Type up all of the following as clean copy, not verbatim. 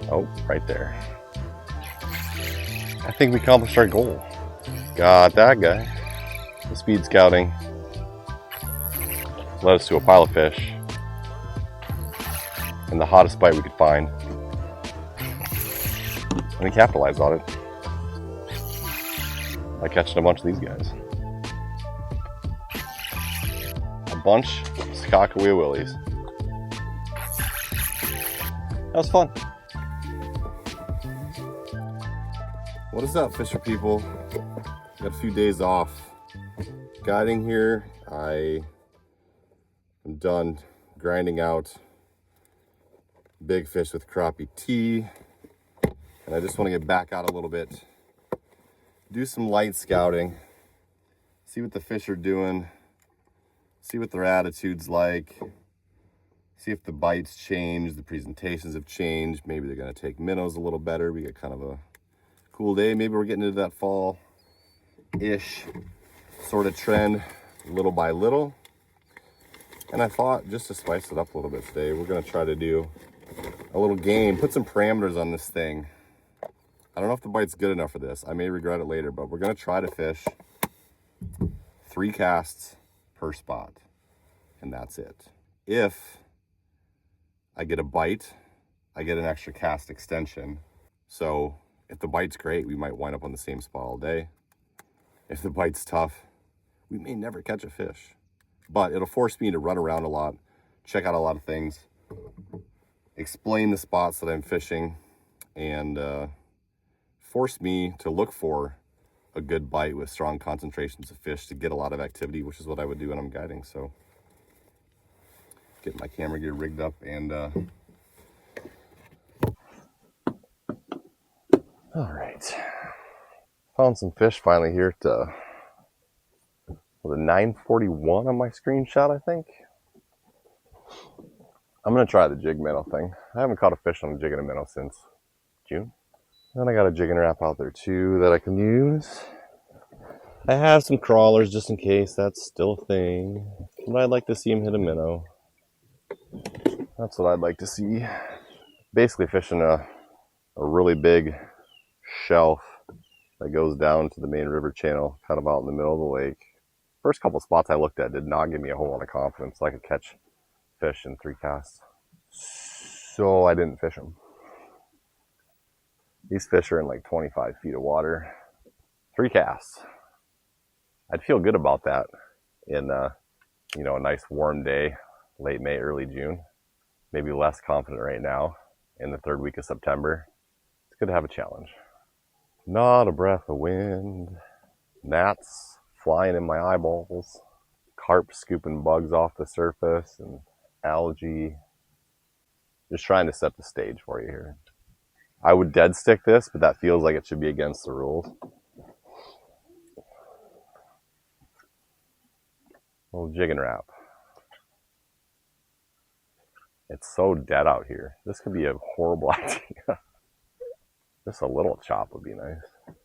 Oh, right there. I think we accomplished our goal. Got that guy. The speed scouting led us to a pile of fish and the hottest bite we could find. And we capitalized on it by catching a bunch of these guys. A bunch of Sakakawea Walleyes. That was fun. What is up, fisher people? Got a few days off guiding here. I am done grinding out big fish with crappie tea, and I just want to get back out a little bit, do some light scouting, see what the fish are doing, see what their attitude's like, see if the bites change, the presentations have changed. Maybe they're going to take minnows a little better. We got kind of a cool day. Maybe we're getting into that fall-ish sort of trend little by little. And I thought, just to spice it up a little bit today, we're going to try to do a little game, put some parameters on this thing. I don't know if the bite's good enough for this. I may regret it later, but we're going to try to fish 3 casts per spot, and that's it. If I get a bite, I get an extra cast extension. So if the bite's great, we might wind up on the same spot all day. If the bite's tough, we may never catch a fish. But it'll force me to run around a lot, check out a lot of things, explain the spots that I'm fishing, and force me to look for a good bite with strong concentrations of fish to get a lot of activity, which is what I would do when I'm guiding. So get my camera gear rigged up and all right, found some fish finally here to with a 941 on my screenshot. I think I'm gonna try the jig minnow thing. I haven't caught a fish on a jig and a minnow since June. And I got a jigging wrap out there too that I can use. I have some crawlers just in case that's still a thing, but I'd like to see him hit a minnow. That's what I'd like to see. Basically fishing a really big shelf that goes down to the main river channel, kind of out in the middle of the lake. First couple spots I looked at did not give me a whole lot of confidence I could catch fish in 3 casts. So I didn't fish them. These fish are in like 25 feet of water. 3 casts. I'd feel good about that in a nice warm day, late May, early June. Maybe less confident right now in the 3rd week of September. It's good to have a challenge. Not a breath of wind. Gnats flying in my eyeballs. Carp scooping bugs off the surface and algae. Just trying to set the stage for you here. I would dead stick this, but that feels like it should be against the rules. Little jig and wrap. It's so dead out here. This could be a horrible idea. Just a little chop would be nice.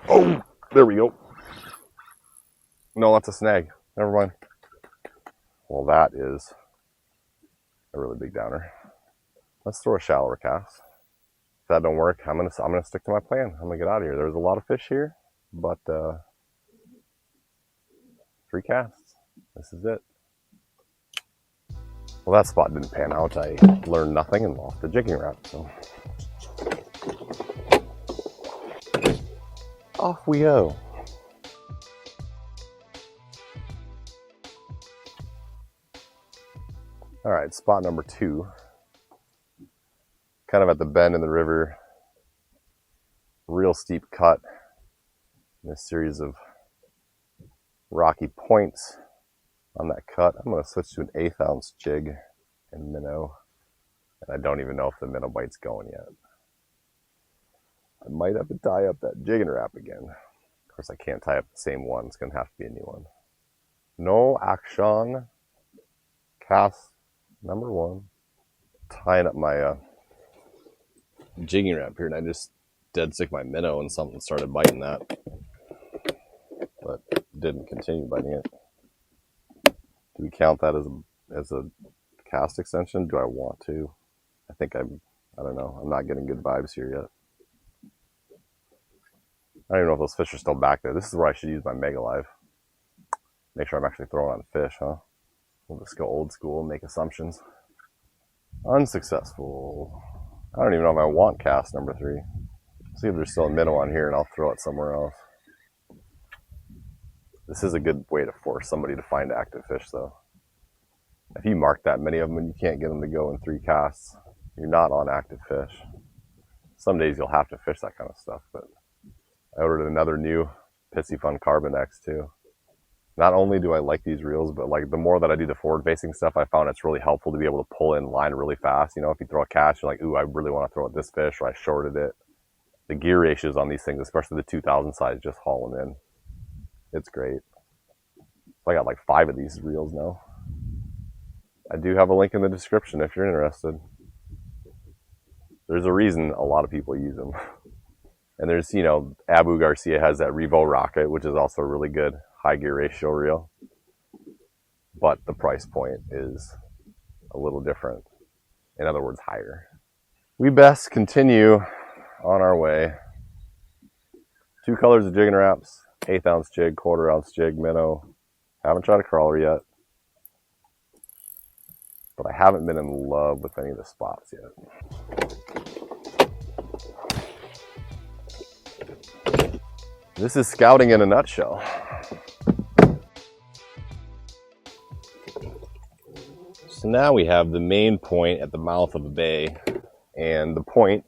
Oh, there we go. No, that's a snag. Never mind. Well, that is a really big downer. Let's throw a shallower cast. If that don't work, I'm gonna stick to my plan. I'm gonna get out of here. There's a lot of fish here, but 3 casts. This is it. Well, that spot didn't pan out. I learned nothing and lost the jigging wrap. So off we go. All right, spot number 2. Kind of at the bend in the river, real steep cut in a series of rocky points on that cut. I'm going to switch to an 1/8 ounce jig and minnow, and I don't even know if the minnow bite's going yet. I might have to tie up that jigging wrap again. Of course, I can't tie up the same one. It's going to have to be a new one. No action. Cast number 1. Tying up my jigging wrap here, and I just dead stick my minnow and something started biting that, but didn't continue biting it. Do we count that as a cast extension? Do I want to? I think I'm I don't know. I'm not getting good vibes here yet. I don't even know if those fish are still back there. This is where I should use my Mega Live. Make sure I'm actually throwing on fish, huh? We'll just go old school and make assumptions. Unsuccessful. I don't even know if I want cast number 3. See if there's still a minnow on here and I'll throw it somewhere else. This is a good way to force somebody to find active fish though. If you mark that many of them and you can't get them to go in 3 casts, you're not on active fish. Some days you'll have to fish that kind of stuff, but I ordered another new Pissy Fun Carbon X too. Not only do I like these reels, but like the more that I do the forward facing stuff, I found it's really helpful to be able to pull in line really fast. You know, if you throw a catch, you're like, ooh, I really want to throw at this fish, or I shorted it. The gear ratios on these things, especially the 2000 size, just haul them in. It's great. So I got like 5 of these reels now. I do have a link in the description if you're interested. There's a reason a lot of people use them. And there's, you know, Abu Garcia has that Revo Rocket, which is also a really good high gear ratio reel. But the price point is a little different. In other words, higher. We best continue on our way. 2 colors of jigging wraps, 1/8 ounce jig, 1/4 ounce jig, minnow. Haven't tried a crawler yet. But I haven't been in love with any of the spots yet. This is scouting in a nutshell. So now we have the main point at the mouth of a bay, and the point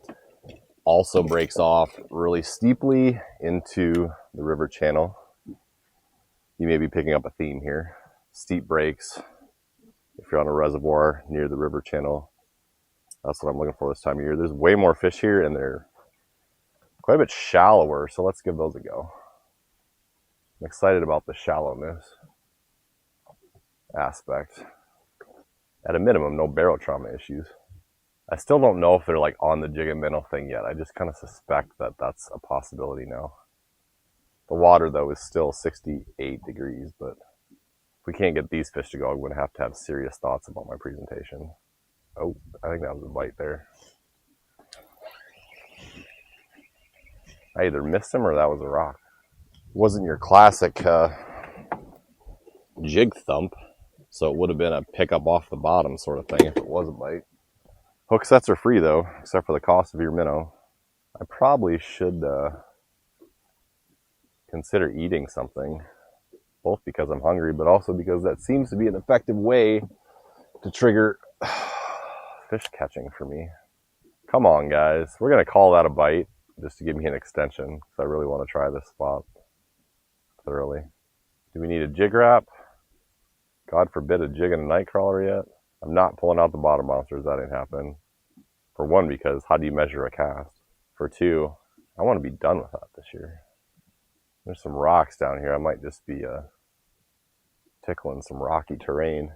also breaks off really steeply into the river channel. You may be picking up a theme here. Steep breaks. If you're on a reservoir near the river channel, that's what I'm looking for this time of year. There's way more fish here and they're quite a bit shallower, so let's give those a go. I'm excited about the shallowness aspect. At a minimum, no barotrauma issues. I still don't know if they're like on the jig and minnow thing yet. I just kind of suspect that that's a possibility now. The water though is still 68 degrees, but if we can't get these fish to go, I'm going to have serious thoughts about my presentation. Oh, I think that was a bite there. I either missed him or that was a rock. It wasn't your classic jig thump, so it would have been a pick up off the bottom sort of thing if it was a bite. Hook sets are free though, except for the cost of your minnow. I probably should consider eating something, both because I'm hungry, but also because that seems to be an effective way to trigger fish catching for me. Come on, guys. We're going to call that a bite just to give me an extension because I really want to try this spot thoroughly. Do we need a jig wrap? God forbid a jig and a night crawler yet. I'm not pulling out the bottom monsters. That ain't happening. For one, because how do you measure a cast? For two, I want to be done with that this year. There's some rocks down here. I might just be tickling some rocky terrain.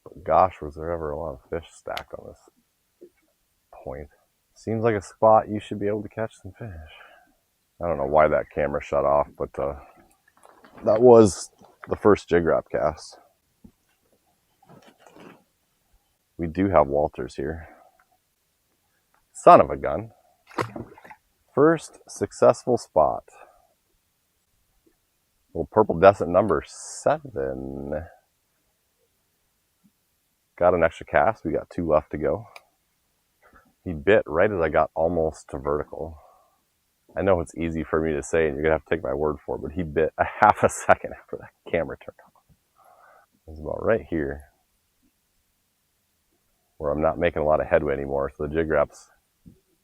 But gosh, was there ever a lot of fish stacked on this point. Seems like a spot you should be able to catch some fish. I don't know why that camera shut off, but that was the first jig wrap cast. We do have Walters here. Son of a gun. First successful spot. Little purple descent number 7. Got an extra cast. We got 2 left to go. He bit right as I got almost to vertical. I know it's easy for me to say, and you're going to have to take my word for it, but he bit a half a second after that camera turned off. It was about right here where I'm not making a lot of headway anymore, so the jig wrap's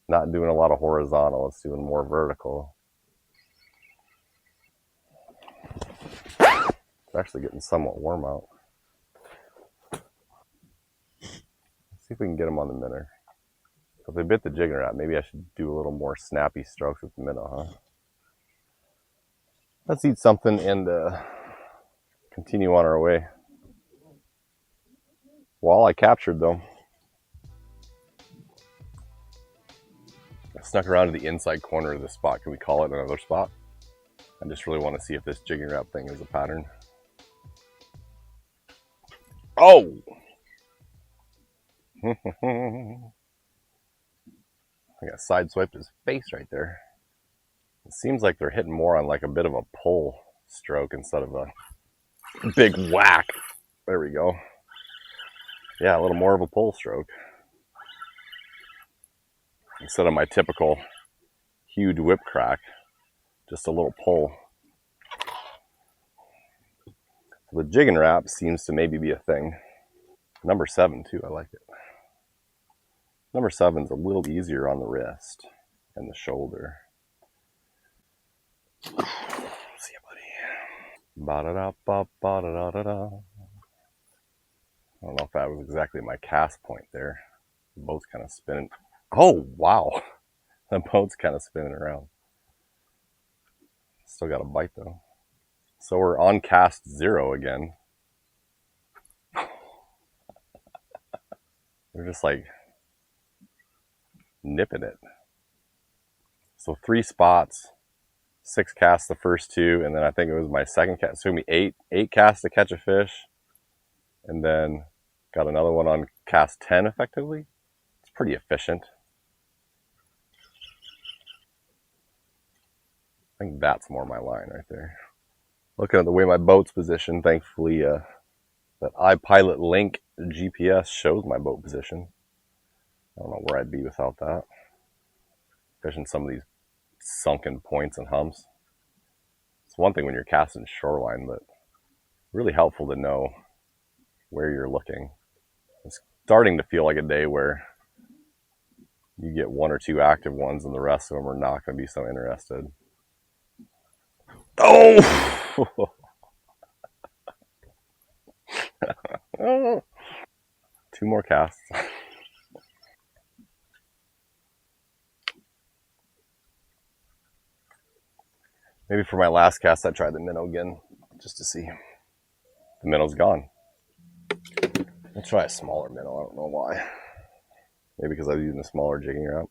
not doing a lot of horizontal, it's doing more vertical. It's actually getting somewhat warm out. Let's see if we can get them on the minnow. If they bit the jig wrap, maybe I should do a little more snappy strokes with the minnow, huh? Let's eat something and continue on our way. Walleye captured though. I snuck around to the inside corner of the spot. Can we call it another spot? I just really want to see if this jigging wrap thing is a pattern. Oh! I got sideswiped his face right there. It seems like they're hitting more on like a bit of a pull stroke instead of a big whack. There we go. Yeah, a little more of a pull stroke instead of my typical huge whip crack. Just a little pull. So the jig and wrap seems to maybe be a thing. Number 7 too, I like it. Number 7's a little easier on the wrist and the shoulder. See you, buddy. Ba-da-da-ba-ba-da-da-da-da. I don't know if that was exactly my cast point there. The boat's kind of spinning. Oh, wow. The boat's kind of spinning around. Still got a bite though. So we're on cast 0 again. They're just like nipping it. So 3 spots, 6 casts the first 2, and then I think it was my second cast. So it took me 8 casts to catch a fish, and then got another one on cast 10 effectively. It's pretty efficient. I think that's more my line right there. Looking at the way my boat's positioned, thankfully that iPilot Link GPS shows my boat position. I don't know where I'd be without that. Fishing some of these sunken points and humps. It's one thing when you're casting shoreline, but really helpful to know where you're looking. It's starting to feel like a day where you get 1 or 2 active ones and the rest of them are not going to be so interested. Oh! 2 more casts. Maybe for my last cast I tried the minnow again, just to see. The minnow's gone. I'll try a smaller minnow, I don't know why. Maybe because I was using a smaller jigging wrap.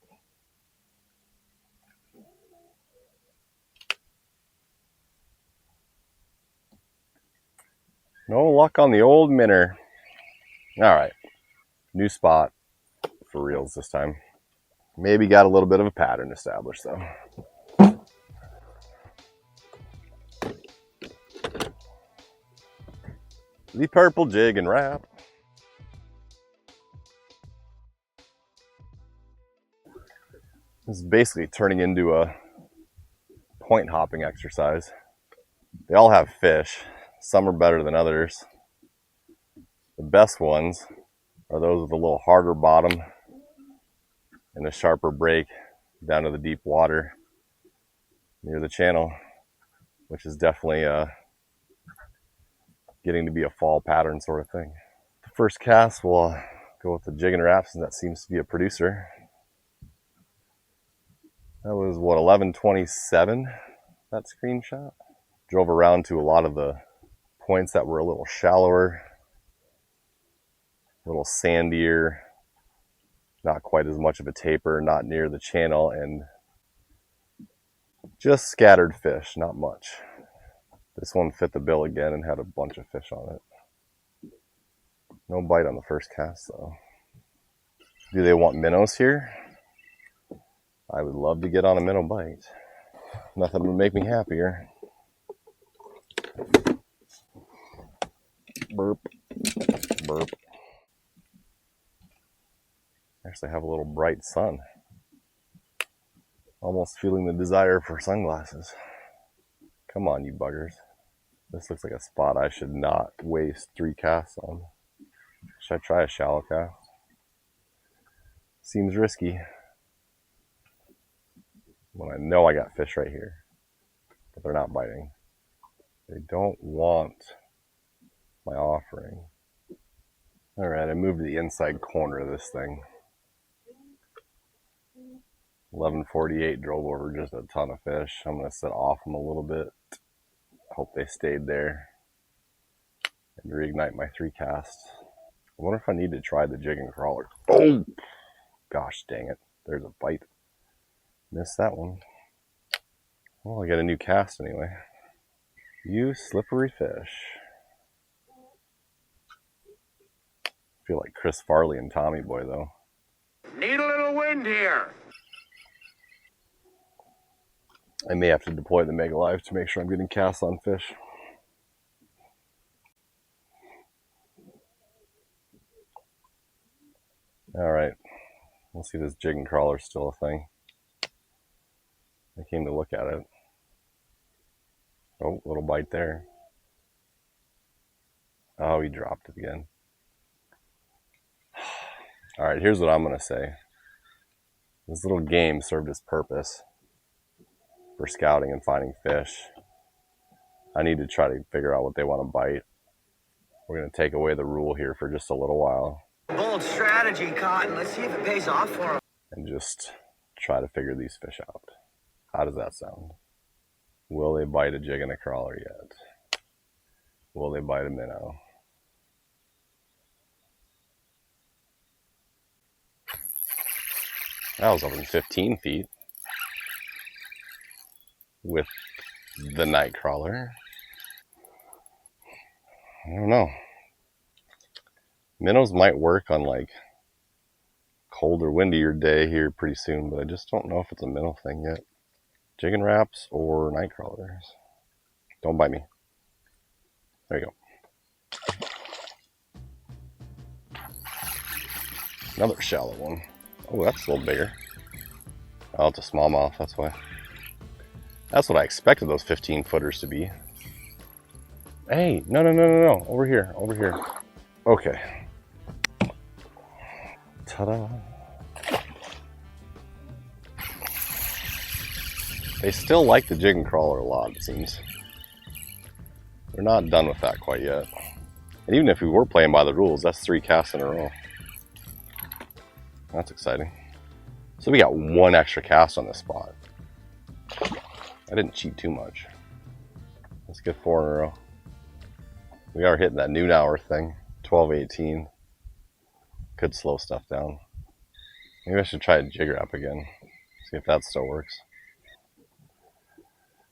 No luck on the old minnow. Alright, new spot for reels this time. Maybe got a little bit of a pattern established though. The purple jig and wrap. This is basically turning into a point hopping exercise. They all have fish. Some are better than others. The best ones are those with a little harder bottom and a sharper break down to the deep water near the channel, which is definitely getting to be a fall pattern sort of thing. The first cast will go with the jig and wrap, since that seems to be a producer. That was what, 11:27, that screenshot. Drove around to a lot of the points that were a little shallower, a little sandier, not quite as much of a taper, not near the channel, and just scattered fish, not much. This one fit the bill again and had a bunch of fish on it. No bite on the first cast though. Do they want minnows here? I would love to get on a minnow bite. Nothing would make me happier. Burp, burp. Actually have a little bright sun. Almost feeling the desire for sunglasses. Come on, you buggers. This looks like a spot I should not waste 3 casts on. Should I try a shallow cast? Seems risky. When I know I got fish right here, but they're not biting. They don't want my offering. Alright, I moved to the inside corner of this thing. 11:48, drove over just a ton of fish. I'm going to sit off them a little bit. Hope they stayed there. And reignite my 3 casts. I wonder if I need to try the jig and crawler. Oh! Gosh dang it. There's a bite. Missed that one. Well, I got a new cast anyway. You slippery fish. feel like Chris Farley and Tommy Boy though. Need a little wind here. I may have to deploy the Mega Live to make sure I'm getting casts on fish. All right, we'll see if this jig and crawler is still a thing. I came to look at it. Oh, little bite there. Oh, he dropped it again. All right, here's what I'm going to say. This little game served its purpose for scouting and finding fish. I need to try to figure out what they want to bite. We're going to take away the rule here for just a little while. Bold strategy, Cotton. Let's see if it pays off for him. And just try to figure these fish out. How does that sound? Will they bite a jig and a crawler yet? Will they bite a minnow? That was up in 15 feet with the night crawler. I don't know. Minnows might work on like colder, windier day here pretty soon, but I just don't know if it's a minnow thing yet. Jigging wraps or night crawlers. Don't bite me. There you go. Another shallow one. Oh, that's a little bigger. Oh, it's a smallmouth, that's why. That's what I expected those 15 footers to be. Hey, no. Over here. Okay. Ta-da. They still like the jig and crawler a lot, it seems. We're not done with that quite yet. And even if we were playing by the rules, that's 3 casts in a row. That's exciting. So we got 1 extra cast on this spot. I didn't cheat too much. Let's get 4 in a row. We are hitting that noon hour thing, 12:18. Could slow stuff down. Maybe I should try a jig wrap again. See if that still works.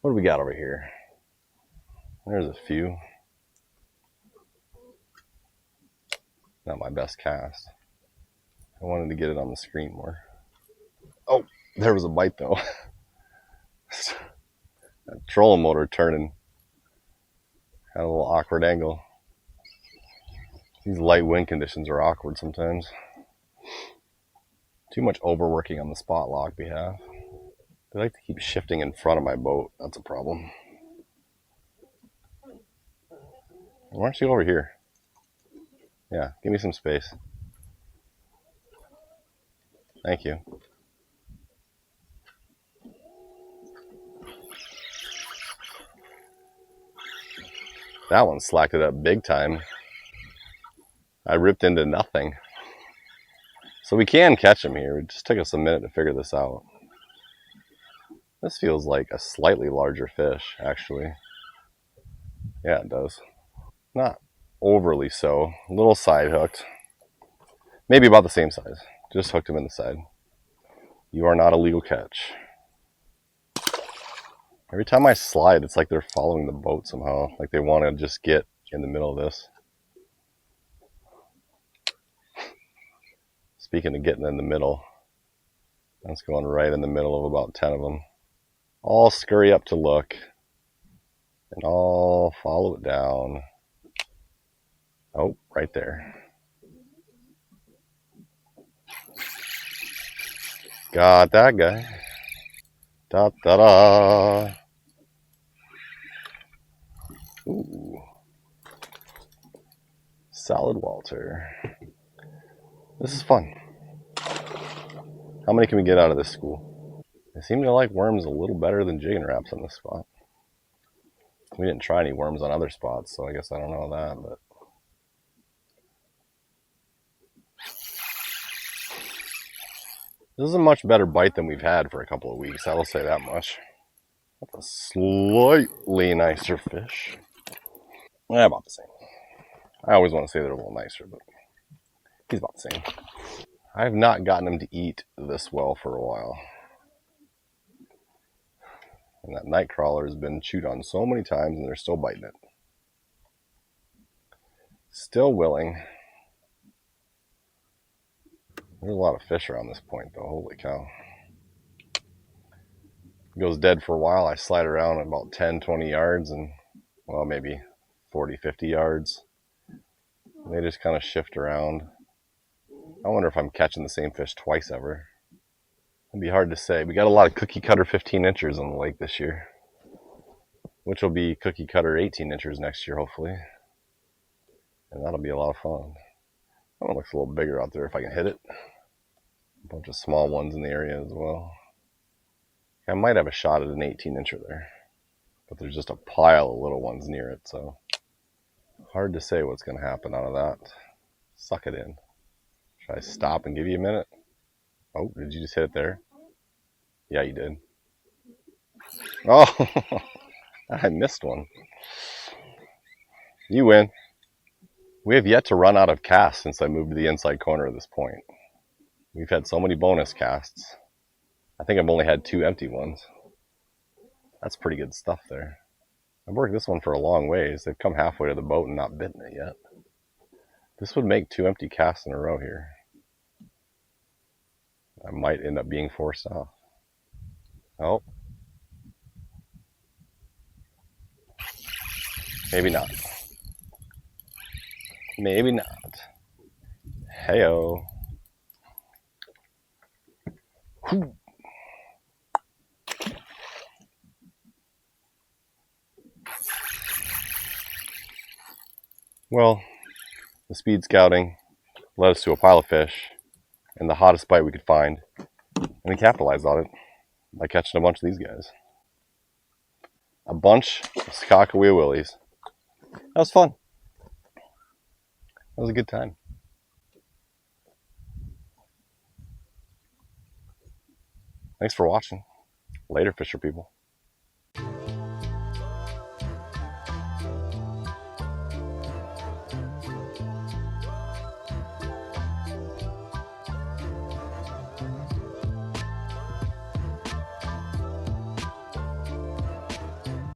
What do we got over here? There's a few. Not my best cast. I wanted to get it on the screen more. Oh, there was a bite though. That trolling motor turning. Had a little awkward angle. These light wind conditions are awkward sometimes. Too much overworking on the spot lock behalf. They like to keep shifting in front of my boat. That's a problem. Why aren't you over here? Yeah, give me some space. Thank you. That one slacked it up big time. I ripped into nothing. So we can catch them here. It just took us a minute to figure this out. This feels like a slightly larger fish, actually. Yeah, it does. Not overly so. A little side hooked. Maybe about the same size. Just hooked him in the side. You are not a legal catch. Every time I slide, it's like they're following the boat somehow. Like they want to just get in the middle of this. Speaking of getting in the middle, that's going right in the middle of about 10 of them. All scurry up to look, and all follow it down. Oh, right there. Got that guy. Da-da-da. Ooh. Salad Walter. This is fun. How many can we get out of this school? They seem to like worms a little better than jigging wraps on this spot. We didn't try any worms on other spots, so I guess I don't know that, but this is a much better bite than we've had for a couple of weeks, I will say that much. That's a slightly nicer fish. Yeah, about the same. I always want to say they're a little nicer, but he's about the same. I have not gotten him to eat this well for a while. And that night crawler has been chewed on so many times and they're still biting it. Still willing. There's a lot of fish around this point though, holy cow. It goes dead for a while. I slide around about 10, 20 yards and, well, maybe 40, 50 yards. And they just kind of shift around. I wonder if I'm catching the same fish twice ever. It'd be hard to say. We got a lot of cookie cutter 15 inchers on the lake this year, which will be cookie cutter 18 inchers next year, hopefully. And that'll be a lot of fun. That one looks a little bigger out there if I can hit it. A bunch of small ones in the area as well. I might have a shot at an 18 incher there, but there's just a pile of little ones near it, so hard to say what's going to happen out of that. Suck it in. Should I stop and give you a minute? Oh, did you just hit it there? Yeah, you did. Oh, I missed one. You win. We have yet to run out of casts since I moved to the inside corner of this point. We've had so many bonus casts. I think I've only had 2 empty ones. That's pretty good stuff there. I've worked this one for a long ways. They've come halfway to the boat and not bitten it yet. This would make 2 empty casts in a row here. I might end up being forced off. Oh. Maybe not. Maybe not. Heyo. Whew. Well, the speed scouting led us to a pile of fish and the hottest bite we could find, and we capitalized on it by catching a bunch of these guys. A bunch of Sakakawea willies. That was fun. That was a good time. Thanks for watching. Later, fisher people.